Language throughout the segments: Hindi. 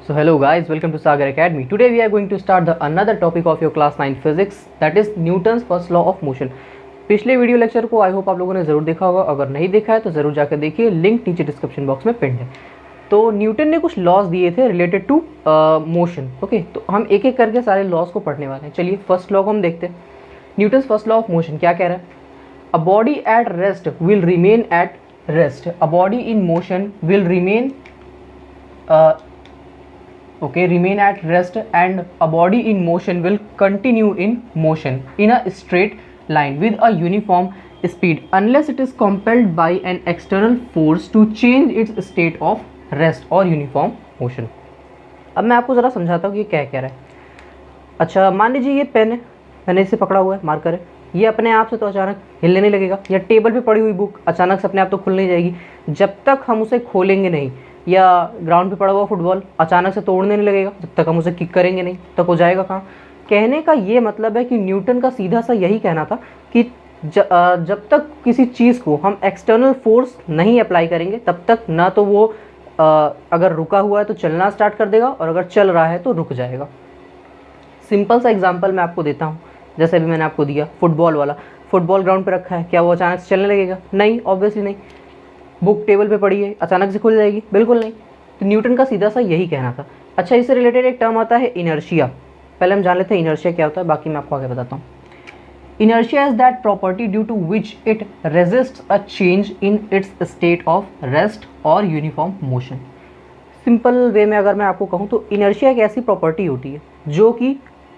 So hello guys, welcome to Sagar Academy. Today we are going to start the another topic of your class 9 physics, that is Newton's first law of motion. पिछले वीडियो लेक्चर को आई होप आप लोगों ने ज़रूर देखा होगा, अगर नहीं देखा है तो ज़रूर जाकर देखिए, लिंक नीचे डिस्क्रिप्शन बॉक्स में पिन है। तो न्यूटन ने कुछ लॉज दिए थे रिलेटेड टू मोशन। ओके, तो हम एक एक करके सारे लॉज को पढ़ने वाले हैं। चलिए फर्स्ट लॉ को हम देखते हैं। Newton's first law of motion क्या कह रहा है? A body at rest will remain at rest, a body in motion will remain remain at rest, and a body in motion will continue in motion in a straight line with a uniform speed unless it is compelled by an external force to change its state of rest or uniform motion. अब मैं आपको ज़रा समझाता हूँ कि क्या कह रहा है। अच्छा, मान लीजिए ये पेन है, मैंने इसे पकड़ा हुआ है, मार्कर है, ये अपने आप से तो अचानक हिलने नहीं लगेगा, या टेबल पे पड़ी हुई बुक अचानक से अपने आप तो खुल नहीं जाएगी जब तक हम उसे खोलेंगे नहीं, या ग्राउंड पे पड़ा हुआ फुटबॉल अचानक से तोड़ने नहीं लगेगा जब तक हम उसे किक करेंगे नहीं, तक हो जाएगा कहाँ। कहने का ये मतलब है कि न्यूटन का सीधा सा यही कहना था कि जब तक किसी चीज़ को हम एक्सटर्नल फोर्स नहीं अप्लाई करेंगे तब तक ना तो वो अगर रुका हुआ है तो चलना स्टार्ट कर देगा, और अगर चल रहा है तो रुक जाएगा। सिंपल सा एग्जाम्पल मैं आपको देता हूँ, जैसे अभी मैंने आपको दिया फुटबॉल वाला। फुटबॉल ग्राउंड पे रखा है, क्या वो अचानक से चलने लगेगा? नहीं, ऑब्वियसली नहीं। बुक टेबल पे पड़ी है, अचानक से खुल जाएगी? बिल्कुल नहीं। तो न्यूटन का सीधा सा यही कहना था। अच्छा, इससे रिलेटेड एक टर्म आता है इनर्शिया। पहले हम जान लेते हैं इनर्शिया क्या होता है, बाकी मैं आपको आगे बताता हूँ। Inertia is that property due to which it resists a change in its state of rest और यूनिफॉर्म मोशन। सिंपल वे में अगर मैं आपको कहूँ तो इनर्शिया एक ऐसी प्रॉपर्टी होती है जो कि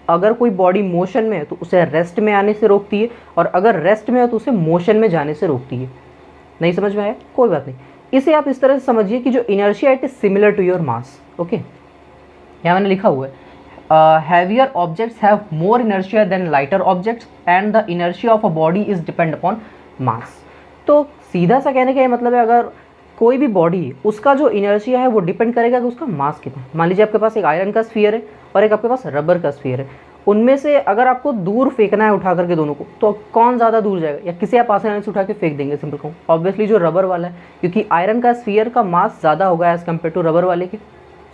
अगर कोई बॉडी मोशन में है तो उसे रेस्ट में आने से रोकती है, और अगर रेस्ट में है तो उसे मोशन में जाने से रोकती है। नहीं समझ में आया? कोई बात नहीं। इसे आप इस तरह से समझिए कि जो inertia it is similar to your mass. Okay, यहाँ मैंने लिखा हुआ है heavier objects have more inertia than lighter objects and the inertia of a body is depend upon mass. तो सीधा सा कहने का ये मतलब है, अगर कोई भी बॉडी उसका जो इनर्शिया है वो डिपेंड करेगा कि उसका मास कितना है। मान लीजिए आपके पास एक आयरन का स्फीयर है और एक आपके पास रबर का स्फीयर है, उनमें से अगर आपको दूर फेंकना है उठा करके दोनों को, तो कौन ज़्यादा दूर जाएगा, या किसे आप आसानी से उठा के फेंक देंगे? सिंपल कहूँ, ऑब्वियसली जो रबर वाला है, क्योंकि आयरन का स्फीयर का मास ज़्यादा होगा एज़ कम्पेयर टू रबर वाले के।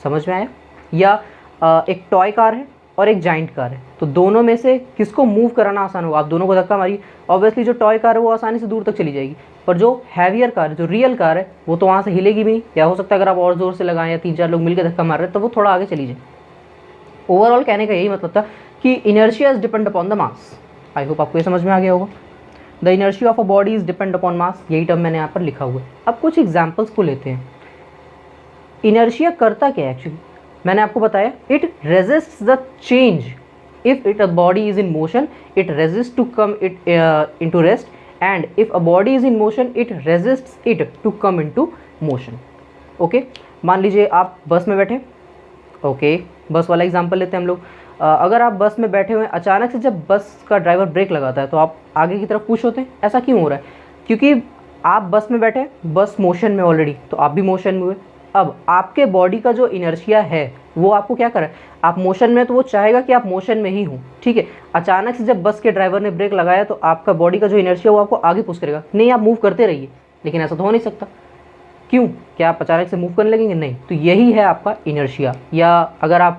समझ में आया? या एक टॉय कार है और एक जाइंट कार है, तो दोनों में से किसको मूव कराना आसान होगा? आप दोनों को धक्का मारिए, ऑब्वियसली जो टॉय कार है वो आसानी से दूर तक चली जाएगी, पर जो हैवियर कार है, जो रियल कार है, वो तो वहाँ से हिलेगी भी नहीं। या हो सकता है अगर आप और ज़ोर से लगाएं या 3-4 लोग मिलकर धक्का मार रहे हैं तो वो थोड़ा आगे चली जाए। ओवरऑल कहने का यही मतलब था कि inertia is depend upon the mass. I hope आपको ये समझ में आ गया होगा। The inertia of a body is depend upon मास, यही टर्म मैंने यहाँ पर लिखा हुआ है। अब कुछ एग्जाम्पल्स को लेते हैं। इनर्शिया करता क्या है एक्चुअली? मैंने आपको बताया it resists the change. If it a body is in motion it resist to come it into rest, and if a body is in motion it resists it to come into motion. Okay, मान लीजिए आप बस में बैठे। ओके, बस वाला एग्जांपल लेते हैं हम लोग। अगर आप बस में बैठे हुए हैं, अचानक से जब बस का ड्राइवर ब्रेक लगाता है तो आप आगे की तरफ पुश होते हैं। ऐसा क्यों हो रहा है? क्योंकि आप बस में बैठे, बस मोशन में ऑलरेडी, तो आप भी मोशन में हुए। अब आपके बॉडी का जो इनर्शिया है वो आपको क्या कर रहा है? आप मोशन में, तो वो चाहेगा कि आप मोशन में ही हो। ठीक है, अचानक से जब बस के ड्राइवर ने ब्रेक लगाया तो आपका बॉडी का जो इनर्शिया वो आपको आगे पुश करेगा। नहीं, आप मूव करते रहिए, लेकिन ऐसा तो हो नहीं सकता। क्यों? क्या आप अचानक से मूव करने लगेंगे? नहीं। तो यही है आपका इनर्शिया। या अगर आप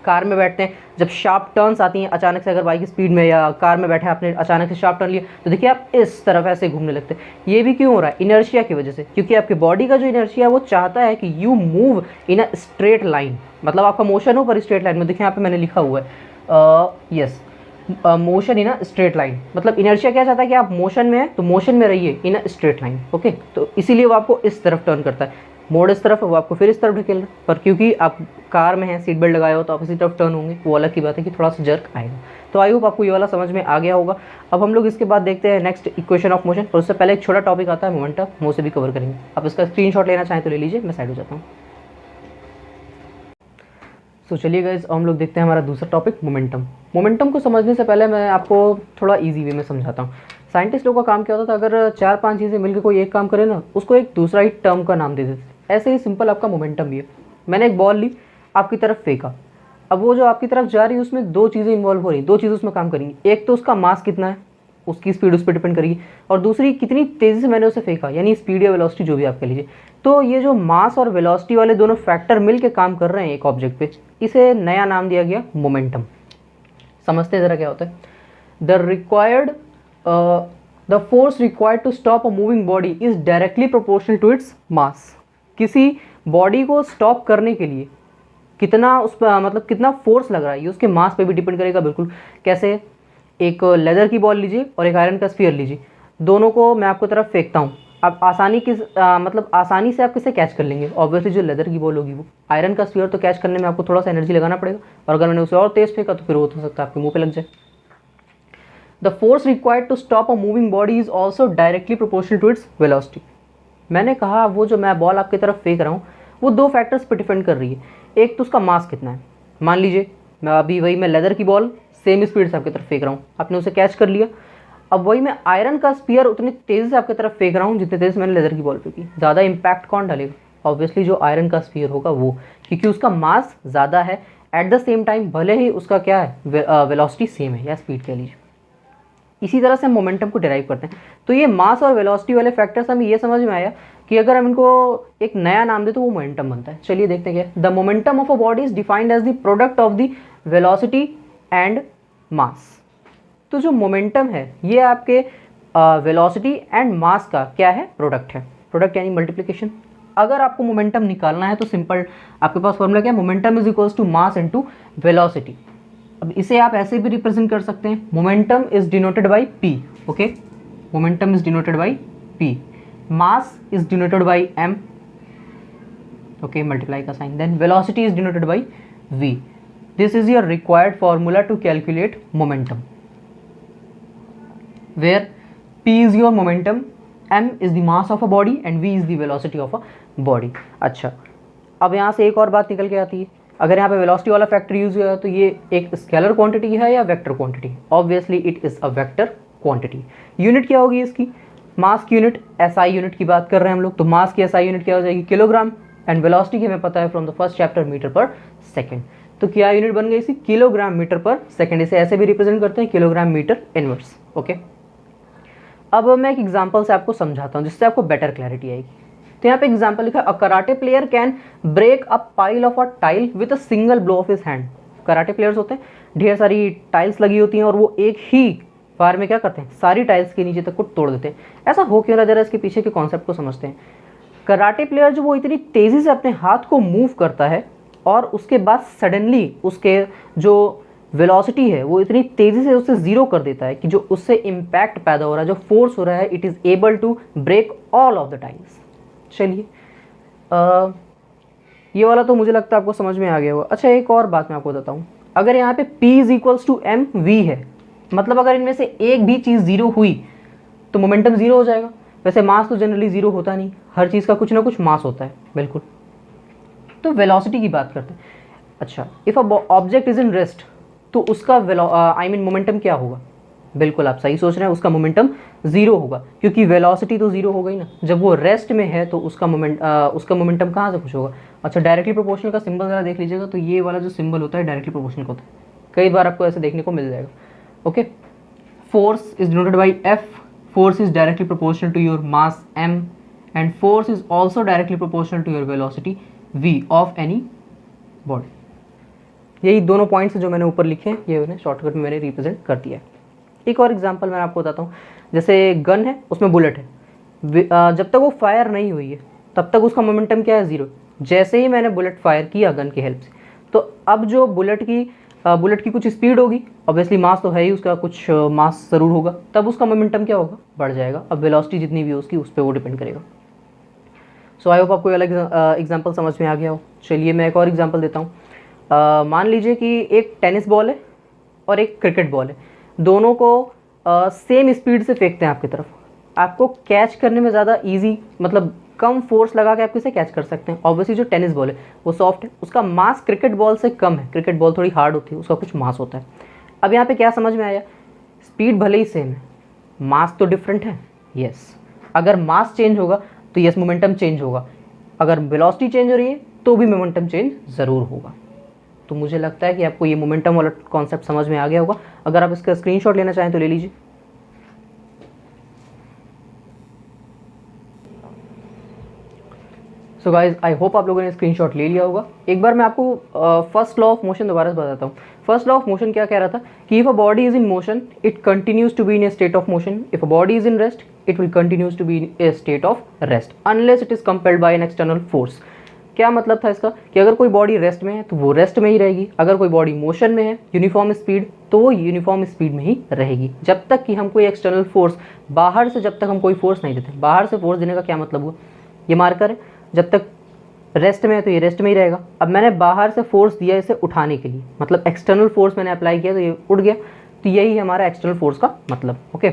कार में बैठते हैं, जब शार्प टर्न्स आती हैं अचानक से, अगर बाइक की स्पीड में या कार में बैठे आपने अचानक से शार्प टर्न लिया, तो देखिए आप इस तरफ ऐसे घूमने लगते हैं। ये भी क्यों हो रहा है? इनर्शिया की वजह से, क्योंकि आपके बॉडी का जो इनर्शिया है वो चाहता है कि you move in a straight line, मतलब आपका मोशन हो पर स्ट्रेट लाइन में। देखिए यहाँ पे मैंने लिखा हुआ है yes, motion in a straight line. मतलब इनर्शिया क्या चाहता है कि आप मोशन में हैं तो मोशन में रहिए इन अ स्ट्रेट लाइन। ओके, तो इसीलिए वो आपको इस तरफ टर्न करता है। मोड़ इस तरफ है, वो आपको फिर इस तरफ ढकेल रहा है, पर क्योंकि आप कार में हैं, सीट बेल्ट लगाए हो, तो आप इसी तरफ टर्न होंगे। वो अलग की बात है कि थोड़ा सा जर्क आएगा। तो आई होप आपको ये वाला समझ में आ गया होगा। अब हम लोग इसके बाद देखते हैं नेक्स्ट इक्वेशन ऑफ मोशन, और उससे पहले एक छोटा टॉपिक आता है मोमेंटम, हम उसे भी कवर करेंगे। आप इसका स्क्रीनशॉट लेना चाहें तो ले लीजिए, मैं साइड हो जाता हूँ। तो चलिए गाइस, हम लोग देखते हैं हमारा दूसरा टॉपिक मोमेंटम। मोमेंटम को समझने से पहले मैं आपको थोड़ा इजी वे में समझाता हूँ। साइंटिस्ट लोगों का काम क्या होता था? अगर 4-5 चीज़ें मिलकर कोई एक काम करे ना, उसको एक दूसरा ही टर्म का नाम दे देते। ऐसे ही सिंपल आपका मोमेंटम भी है। मैंने एक बॉल ली, आपकी तरफ फेंका, अब वो जो आपकी तरफ जा रही है उसमें 2 चीज़ें इन्वॉल्व हो रही, 2 चीज़ें उसमें काम करेंगी। एक तो उसका मास कितना है, उसकी स्पीड उस पर डिपेंड करेगी, और दूसरी कितनी तेज़ी से मैंने उसे फेंका, यानी स्पीड या वेलोसिटी जो भी आप कह लीजिए। तो ये जो मास और वेलोसिटी वाले दोनों फैक्टर मिल के काम कर रहे हैं एक ऑब्जेक्ट पे, इसे नया नाम दिया गया मोमेंटम। समझते हैं ज़रा क्या होता है। The force required to stop a moving body is directly proportional to its mass. किसी बॉडी को स्टॉप करने के लिए कितना उस पर मतलब कितना फोर्स लग रहा है, ये उसके मास पे भी डिपेंड करेगा। बिल्कुल कैसे, एक लेदर की बॉल लीजिए और एक आयरन का स्फीयर लीजिए, दोनों को मैं आपको तरफ फेंकता हूँ, अब आसानी से आप किसे कैच कर लेंगे? ऑब्वियसली जो लेदर की बॉल होगी वो। आयरन का स्फीयर तो कैच करने में आपको थोड़ा सा एनर्जी लगाना पड़ेगा, और अगर मैंने उसे और तेज फेंका तो फिर वो हो सकता है आपके मुंह पे लग जाए। The force required to stop a moving body is also directly proportional to its velocity. मैंने कहा वो जो मैं बॉल आपकी तरफ फेंक रहा हूँ वो दो फैक्टर्स पर डिपेंड कर रही है। एक तो उसका मास कितना है, मान लीजिए मैं लेदर की बॉल सेम स्पीड से आपकी तरफ फेंक रहा हूँ, आपने उसे कैच कर लिया। अब वही मैं आयरन का स्पीयर उतनी तेज़ी से आपकी तरफ फेंक रहा हूँ जितनी तेज़ी से मैंने लेदर की बॉल फेंकी। ज़्यादा इम्पैक्ट कौन डालेगा? ऑब्वियसली जो आयरन का स्पीयर होगा वो, क्योंकि उसका मास ज़्यादा है। एट द सेम टाइम भले ही उसका क्या है, वेलोसिटी सेम है या स्पीड कह लीजिए। इसी तरह से हम मोमेंटम को डिराइव करते हैं। तो ये मास और वेलोसिटी वाले फैक्टर्स हमें ये समझ में आया कि अगर हम इनको एक नया नाम दें तो वो मोमेंटम बनता है। चलिए देखते हैं क्या। The momentum of a body is defined as the product of the velocity and mass. तो जो मोमेंटम है ये आपके वेलोसिटी एंड मास का क्या है? प्रोडक्ट है। प्रोडक्ट यानी मल्टीप्लिकेशन। अगर आपको मोमेंटम निकालना है तो सिंपल आपके पास फॉर्मूला क्या है? Momentum is equals to mass into velocity. अब इसे आप ऐसे भी रिप्रेजेंट कर सकते हैं, momentum is denoted by p. Okay, momentum is denoted by p, mass is denoted by m, okay, multiply का sign, then velocity is denoted by v. This is your required formula to calculate momentum, where p is your momentum, m is the mass of a body and v is the velocity of a body। अच्छा, अब यहाँ से एक और बात निकल के आती है, अगर यहाँ पे वेलोसिटी वाला फैक्टर यूज हुआ तो ये एक स्केलर क्वांटिटी है या vector quantity? Obviously it is a vector quantity. Unit क्या होगी इसकी? मास की यूनिट, एसआई यूनिट की बात कर रहे हैं हम लोग, तो मास की एसआई यूनिट क्या हो जाएगी? किलोग्राम। एंड वेलोसिटी की हमें पता है from the first chapter metre per second. तो क्या यूनिट बन गई इसकी? Kilogram metre per second. इसे ऐसे भी रिप्रेजेंट करते हैं, किलोग्राम मीटर इनवर्स। ओके, अब मैं एक एग्जांपल से आपको समझाता हूँ जिससे आपको बेटर क्लैरिटी आएगी। तो यहाँ पे एग्जांपल लिखा है, a karate player can break a pile of a tile with a single blow of his hand. Karate players होते हैं, ढेर सारी टाइल्स लगी होती हैं और वो एक ही बार में क्या करते हैं? सारी टाइल्स के नीचे तक को तोड़ देते हैं। ऐसा हो क्यों रहा, जरा इसके पीछे के कॉन्सेप्ट को समझते हैं। कराटे प्लेयर जो वो इतनी तेज़ी से अपने हाथ को मूव करता है और उसके बाद सडनली उसके जो वेलोसिटी है वो इतनी तेज़ी से उससे ज़ीरो कर देता है कि जो उससे इम्पैक्ट पैदा हो रहा है, जो फोर्स हो रहा है, it is able to break all of the tiles. चलिए ये वाला तो मुझे लगता है आपको समझ में आ गया होगा। अच्छा, एक और बात मैं आपको बताता हूँ, अगर यहाँ पे P is equals to m v है, मतलब अगर इनमें से एक भी चीज़ ज़ीरो हुई तो मोमेंटम ज़ीरो हो जाएगा। वैसे मास तो जनरली ज़ीरो होता नहीं, हर चीज़ का कुछ ना कुछ मास होता है। बिल्कुल। तो वेलोसिटी की बात करते हैं। अच्छा, if a object is in rest तो उसका मोमेंटम क्या होगा? बिल्कुल आप सही सोच रहे हैं, उसका मोमेंटम ज़ीरो होगा, क्योंकि वेलोसिटी तो ज़ीरो हो गई ना। जब वो रेस्ट में है तो उसका मोमेंटम कहाँ से कुछ होगा? अच्छा, डायरेक्टली प्रोपोर्शनल का सिंबल ज़रा देख लीजिएगा, तो ये वाला जो सिंबल होता है डायरेक्टली प्रोपोर्शनल का होता है, कई बार आपको ऐसे देखने को मिल जाएगा। Okay, force is denoted by F, force is directly proportional to your mass m, and force is also directly proportional to your velocity v of any body. यही दोनों पॉइंट्स जो मैंने ऊपर लिखे हैं ये उन्हें शॉर्टकट में मैंने रिप्रेजेंट कर दिया है। एक और एग्जांपल मैं आपको बताता हूँ, जैसे गन है, उसमें बुलेट है, जब तक वो फायर नहीं हुई है तब तक उसका मोमेंटम क्या है? ज़ीरो। जैसे ही मैंने बुलेट फायर किया गन की हेल्प से, तो अब जो बुलेट की कुछ स्पीड होगी, ऑब्वियसली मास तो है ही, उसका कुछ मास ज़रूर होगा, तब उसका मोमेंटम क्या होगा? बढ़ जाएगा। अब वेलोसिटी जितनी भी हो उसकी उस पर वो डिपेंड करेगा। सो आई होप आपको अलग एग्जाम्पल समझ में आ गया हो। चलिए मैं एक और एग्जाम्पल देता हूँ। मान लीजिए कि एक टेनिस बॉल है और एक क्रिकेट बॉल है, दोनों को सेम स्पीड से फेंकते हैं आपकी तरफ। आपको कैच करने में ज़्यादा इजी, मतलब कम फोर्स लगा के आप इसे कैच कर सकते हैं। ऑब्वियसली जो टेनिस बॉल है वो सॉफ्ट है, उसका मास क्रिकेट बॉल से कम है, क्रिकेट बॉल थोड़ी हार्ड होती है, उसका कुछ मास होता है। अब यहाँ पे क्या समझ में आया? स्पीड भले ही सेम है, मास तो डिफरेंट है। यस, अगर मास चेंज होगा तो यस मोमेंटम चेंज होगा, अगर वेलोसिटी चेंज हो रही है तो भी मोमेंटम चेंज ज़रूर होगा। तो मुझे लगता है कि आपको ये मोमेंटम वाला कॉन्सेप्ट समझ में आ गया होगा। अगर आप इसका स्क्रीनशॉट लेना चाहें तो ले लीजिए। सो गाइज आई होप आप लोगों ने स्क्रीनशॉट ले लिया होगा। एक बार मैं आपको फर्स्ट लॉ ऑफ मोशन दोबारा से बताता हूँ। फर्स्ट लॉ ऑफ मोशन क्या कह रहा था कि if a body is in motion it continues to be in a state of motion, if a body is in rest it will continues to be in a state of rest unless it is compelled by an external force. क्या मतलब था इसका कि अगर कोई बॉडी रेस्ट में है तो वो रेस्ट में ही रहेगी, अगर कोई बॉडी मोशन में है यूनिफॉर्म स्पीड तो वो यूनिफॉर्म स्पीड में ही रहेगी, जब तक कि हम कोई एक्सटर्नल फोर्स बाहर से, जब तक हम कोई फोर्स नहीं देते। बाहर से फोर्स देने का क्या मतलब हुआ, ये मार्कर है, जब तक रेस्ट में है तो ये रेस्ट में ही रहेगा। अब मैंने बाहर से फोर्स दिया इसे उठाने के लिए, मतलब एक्सटर्नल फोर्स मैंने अप्लाई किया तो ये उड़ गया, तो यही है हमारा एक्सटर्नल फोर्स का मतलब। ओके,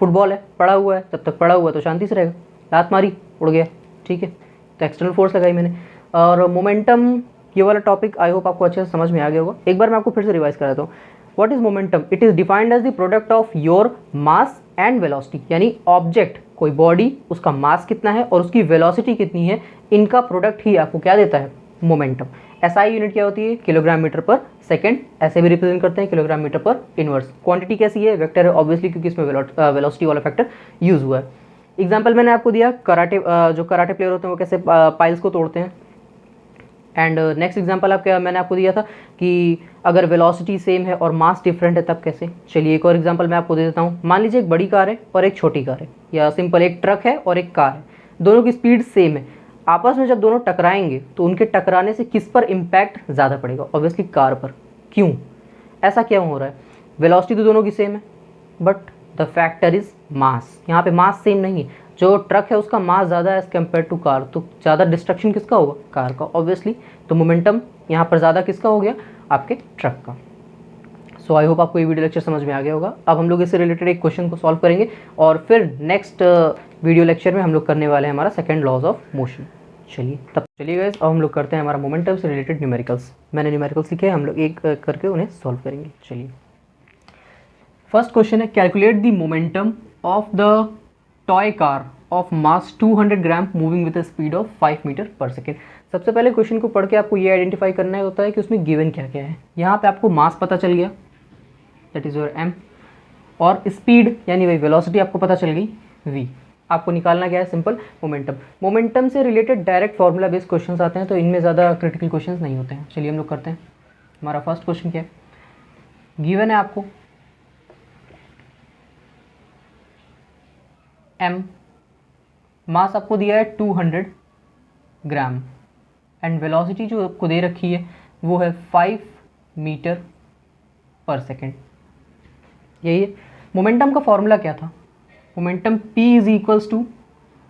फुटबॉल है, पड़ा हुआ है, जब तक पड़ा हुआ है तो शांति से रहेगा, लात मारी उड़ गया, ठीक है, तो एक्सटर्नल फोर्स लगाई मैंने। और मोमेंटम, ये वाला टॉपिक आई होप आपको अच्छे से समझ में आ गया होगा। एक बार मैं आपको फिर से रिवाइज करा देता हूँ। What is momentum? It is defined as the product of your mass and velocity, यानी ऑब्जेक्ट, कोई बॉडी, उसका मास कितना है और उसकी वेलोसिटी कितनी है, इनका प्रोडक्ट ही आपको क्या देता है, मोमेंटम। एसआई यूनिट क्या होती है, किलोग्राम मीटर पर सेकंड, ऐसे भी रिप्रेजेंट करते हैं किलोग्राम मीटर पर इनवर्स। क्वांटिटी कैसी है, वेक्टर है ऑब्वियसली, क्योंकि इसमें वेलोसिटी वाला फैक्टर यूज हुआ है। एग्जाम्पल मैंने आपको दिया कराटे, जो कराटे प्लेयर होते हैं वो कैसे पाइल्स को तोड़ते हैं। एंड नेक्स्ट एग्जांपल मैंने आपको दिया था कि अगर वेलोसिटी सेम है और मास डिफरेंट है तब कैसे। चलिए एक और एग्जांपल मैं आपको दे देता हूँ। मान लीजिए एक बड़ी कार है और एक छोटी कार है, या सिंपल एक ट्रक है और एक कार है, दोनों की स्पीड सेम है। आपस में जब दोनों टकराएंगे तो उनके टकराने से किस पर इम्पैक्ट ज़्यादा पड़ेगा, ऑब्वियसली कार पर। क्यों, ऐसा क्यों हो रहा है? वेलोसिटी तो दोनों की सेम है but the factor is mass. यहाँ पे मास सेम नहीं है, जो ट्रक है उसका मास ज़्यादा है एज कम्पेयर टू कार, तो ज़्यादा डिस्ट्रक्शन किसका होगा, कार का ऑब्वियसली। तो मोमेंटम यहाँ पर ज़्यादा किसका हो गया, आपके ट्रक का। सो आई होप आपको ये वीडियो लेक्चर समझ में आ गया होगा। अब हम लोग इससे रिलेटेड एक क्वेश्चन को सॉल्व करेंगे और फिर नेक्स्ट वीडियो लेक्चर में हम लोग करने वाले हैं हमारा सेकेंड लॉज ऑफ मोशन। चलिए गाइस, अब हम लोग करते हैं हमारा मोमेंटम से रिलेटेड न्यूमेरिकल्स। मैंने न्यूमेरिकल्स लिखे हैं, हम लोग एक करके उन्हें सॉल्व करेंगे। चलिए, फर्स्ट क्वेश्चन है, calculate the momentum of the toy car of mass 200 gram moving with a speed of 5 metre per second. सबसे पहले क्वेश्चन को पढ़ के आपको ये आइडेंटिफाई करना होता है कि उसमें गिवन क्या क्या है। यहाँ पे आपको मास पता चल गया, दैट इज योर m, और स्पीड यानी वही वेलोसिटी आपको पता चल गई v। आपको निकालना क्या है, सिंपल मोमेंटम। मोमेंटम से related direct formula based questions आते हैं तो इनमें ज़्यादा क्रिटिकल क्वेश्चंस नहीं होते हैं। चलिए हम लोग करते हैं। हमारा फर्स्ट क्वेश्चन क्या है, गिवन है आपको m, मास आपको दिया है 200 ग्राम एंड वेलोसिटी जो आपको दे रखी है वो है 5 मीटर पर सेकेंड। यही है। मोमेंटम का फॉर्मूला क्या था, momentum p is equals to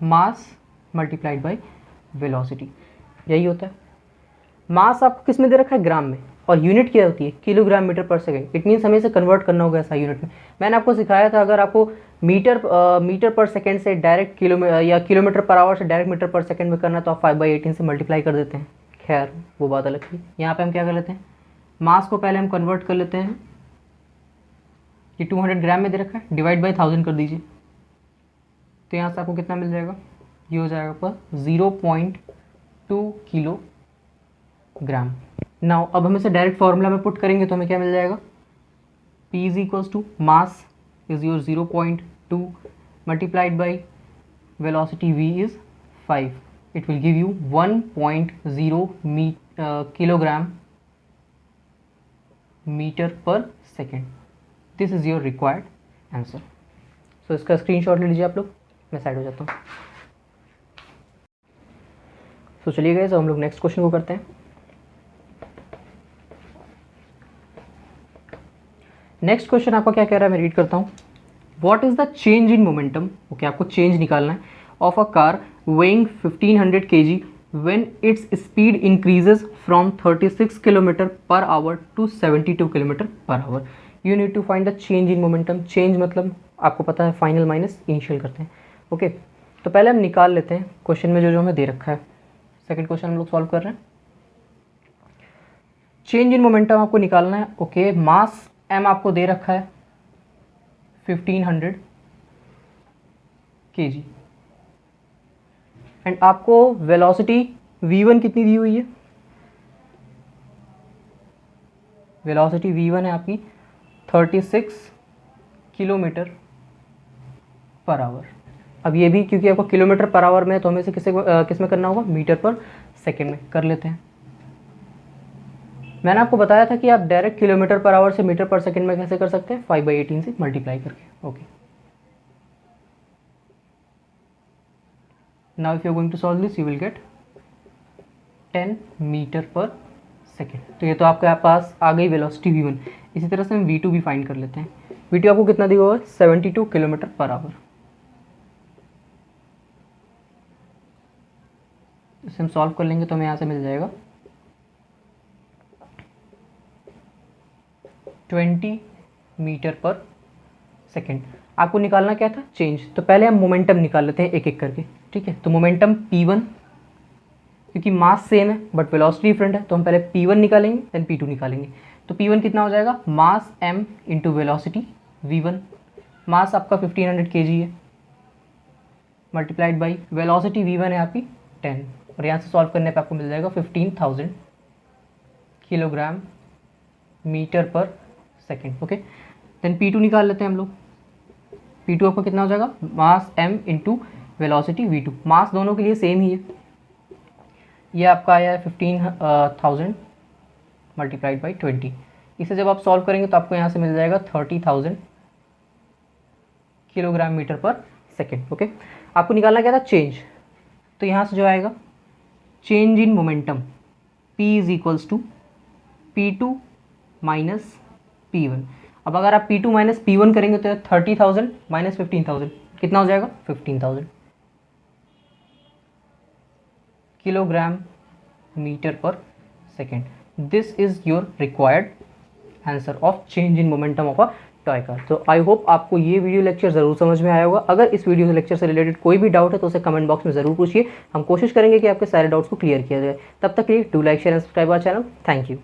mass multiplied by velocity, यही होता है। मास आपको किस में दे रखा है, ग्राम में, और यूनिट क्या होती है, kilogram metre per second. It means हमें इसे कन्वर्ट करना होगा ऐसा यूनिट में। मैंने आपको सिखाया था अगर आपको मीटर पर सेकेंड से डायरेक्ट किलोमीटर पर आवर से डायरेक्ट मीटर पर सेकेंड में करना तो आप 5/18 से मल्टीप्लाई कर देते हैं। खैर वो बात अलग थी। यहाँ पे हम क्या कर लेते हैं, मास को पहले हम कन्वर्ट कर लेते हैं, ये 200 ग्राम में दे रखा है, डिवाइड बाई 1000 कर दीजिए, तो यहाँ से आपको कितना मिल जाएगा, ये हो जाएगा पर 0.2 किलोग्राम। नाउ अब हम इसे डायरेक्ट फार्मूला में पुट करेंगे तो हमें क्या मिल जाएगा, P is equals to mass is your 0.2 multiplied by velocity V is 5, it will give you 1.0 kilogram metre per second. This is your required answer. So इसका स्क्रीनशॉट ले लीजिए आप लोग, मैं साइड हो जाता हूँ। तो चलिए गाइस, हम लोग नेक्स्ट क्वेश्चन को करते हैं। नेक्स्ट क्वेश्चन आपका क्या कह रहा है, मैं रीड करता हूँ। What is the change in momentum, okay आपको चेंज निकालना है, of a car weighing 1500 kg when its speed increases from 36 kilometre per hour to 72 kilometre per hour. You need to find the change in momentum. Change मतलब आपको पता है फाइनल माइनस इनिशियल करते हैं। ओके तो पहले हम निकाल लेते हैं क्वेश्चन में जो जो हमें दे रखा है। सेकंड क्वेश्चन हम लोग सॉल्व कर रहे हैं। चेंज इन मोमेंटम आपको निकालना है। ओके मास m आपको दे रखा है 1500 kg एंड आपको वेलोसिटी v1 कितनी दी हुई है, वेलोसिटी v1 है आपकी 36 किलोमीटर पर आवर। अब ये भी क्योंकि आपको किलोमीटर पर आवर में है तो हमें इसे किस में करना होगा, मीटर पर सेकेंड में कर लेते हैं। मैंने आपको बताया था कि आप डायरेक्ट किलोमीटर पर आवर से मीटर पर सेकेंड में कैसे कर सकते हैं, 5/18 से मल्टीप्लाई करके। Okay, now if you are going to solve this you will get 10 metre per second. तो ये तो आपके पास आ गई वेलोसिटी v1। इसी तरह से हम v2 भी फाइंड कर लेते हैं। v2 आपको कितना दिया हुआ है, 72 किलोमीटर पर आवर। इसे हम सॉल्व कर लेंगे तो हमें यहाँ से मिल जाएगा 20 मीटर पर सेकेंड। आपको निकालना क्या था, चेंज। तो पहले हम मोमेंटम निकाल लेते हैं एक एक करके, ठीक है। तो मोमेंटम p1, क्योंकि मास सेम है बट वेलोसिटी डिफरेंट है, तो हम पहले p1 निकालेंगे देन p2 निकालेंगे। तो p1 कितना हो जाएगा, मास m इंटू वेलोसिटी v1। मास आपका 1500 kg है, मल्टीप्लाइड बाई वेलोसिटी v1 है आपकी 10, और यहाँ से सॉल्व करने पे आपको मिल जाएगा 15,000 kilogram metre per second. Okay, then p2 निकाल लेते हैं हम लोग। p2 आपका कितना हो जाएगा, मास m इंटू वेलोसिटी v2। मास दोनों के लिए सेम ही है, ये आपका आया है 15,000 मल्टीप्लाइड बाई 20। इसे जब आप सॉल्व करेंगे तो आपको यहाँ से मिल जाएगा 30,000 kilogram metre per second. Okay, आपको निकालना क्या था, चेंज। तो यहाँ से जो आएगा change in momentum p is equals to p2 minus p1। अब अगर आप p2 माइनस p1 करेंगे तो 30,000 माइनस 15,000 कितना हो जाएगा, 15,000 kilogram metre per second. This is your required answer of change in momentum of a toy car. तो आई होप आपको ये वीडियो लेक्चर ज़रूर समझ में आया होगा। अगर इस वीडियो लेक्चर से रिलेटेड कोई भी डाउट है तो उसे कमेंट बॉक्स में ज़रूर पूछिए। हम कोशिश करेंगे कि आपके सारे डाउट्स को क्लियर किया जाए। तब तक के लिए do like share and subscribe our channel. Thank you.